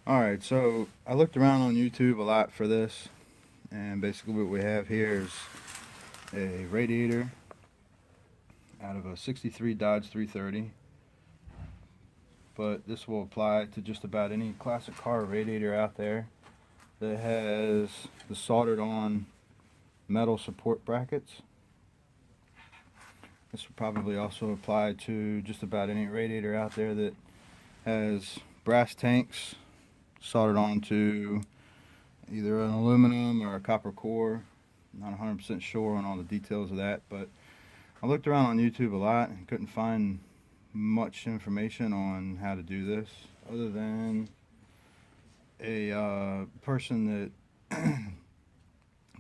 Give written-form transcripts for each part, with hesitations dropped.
Alright, so I looked around on YouTube a lot for this, and basically what we have here is a radiator out of a 63 Dodge 330, but this will apply to just about any classic car radiator out there that has the soldered on metal support brackets. This will probably also apply to just about any radiator out there that has brass tanks soldered onto either an aluminum or a copper core. Not 100% sure on all the details of that, but I looked around on YouTube a lot and couldn't find much information on how to do this other than a person that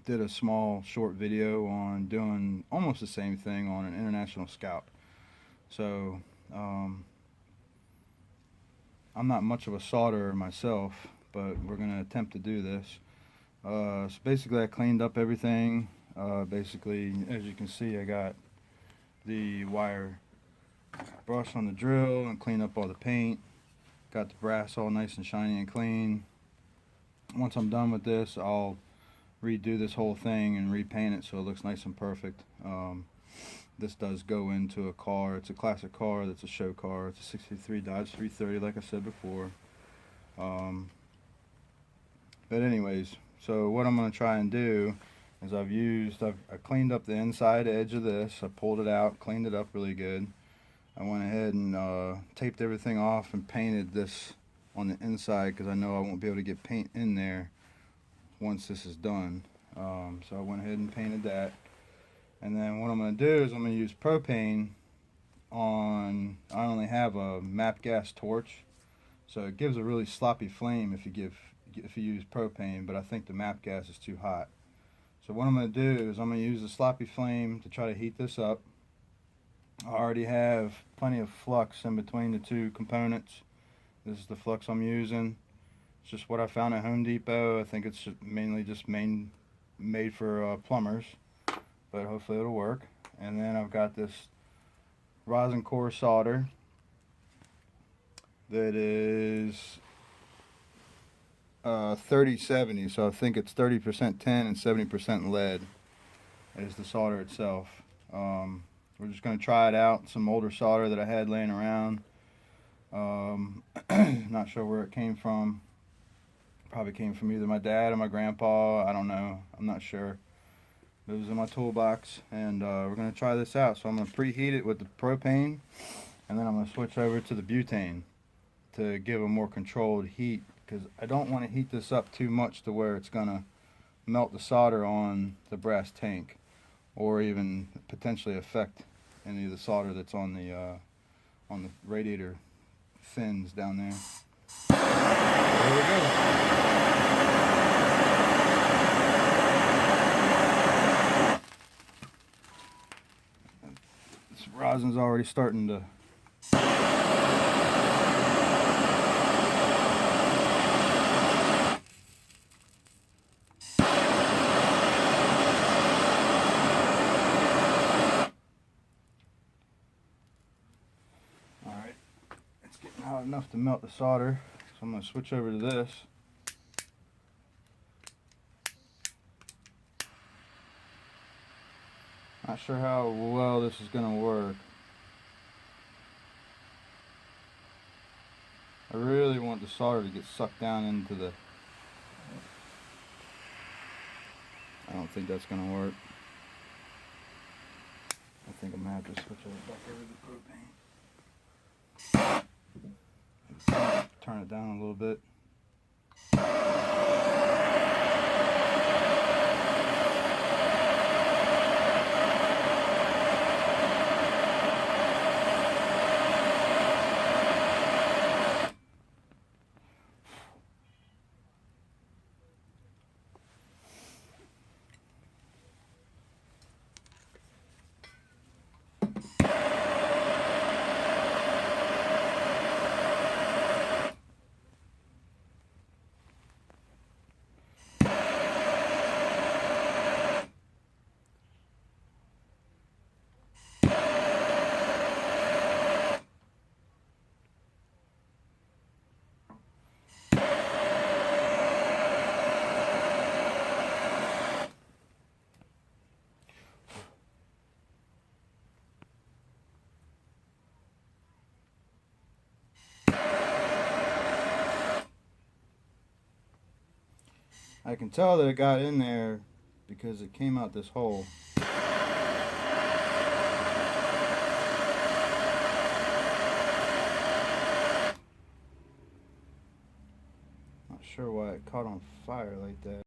did a small short video on doing almost the same thing on an international scout. So I'm not much of a solderer myself, but we're going to attempt to do this. So basically I cleaned up everything. Basically, as you can see, I got the wire brush on the drill and cleaned up all the paint. Got the brass all nice and shiny and clean. Once I'm done with this, I'll redo this whole thing and repaint it so it looks nice and perfect. This does go into a car. It's a classic car that's a show car. It's a 63 Dodge 330, like I said before. But anyways, so what I'm going to try and do is I cleaned up the inside edge of this. I pulled it out, cleaned it up really good. I went ahead and taped everything off and painted this on the inside because I know I won't be able to get paint in there once this is done. So I went ahead and painted that. And then what I'm going to do is I'm going to use propane on, I only have a MAP gas torch, so it gives a really sloppy flame if you use propane, but I think the MAP gas is too hot. So what I'm going to do is I'm going to use the sloppy flame to try to heat this up. I already have plenty of flux in between the two components. This is the flux I'm using. It's just what I found at Home Depot. I think it's mainly just made for plumbers, but hopefully it'll work. And then I've got this rosin core solder that is 30/70, so I think it's 30% tin and 70% lead is the solder itself. We're just going to try it out. Some older solder that I had laying around. Not sure where it came from. Probably came from either my dad or my grandpa. I don't know. I'm not sure. It was in my toolbox, and we're going to try this out. So I'm going to preheat it with the propane, and then I'm going to switch over to the butane to give a more controlled heat, because I don't want to heat this up too much to where it's going to melt the solder on the brass tank or even potentially affect any of the solder that's on the radiator fins down there. There we go. Rosin's already starting to hot enough to melt the solder, so I'm going to switch over to this. Not sure how well this is going to work. I really want the solder to get sucked down into the... I don't think that's going to work. I think I'm going to have to switch it back over to propane. Turn it down a little bit. I can tell that it got in there because it came out this hole. Not sure why it caught on fire like that.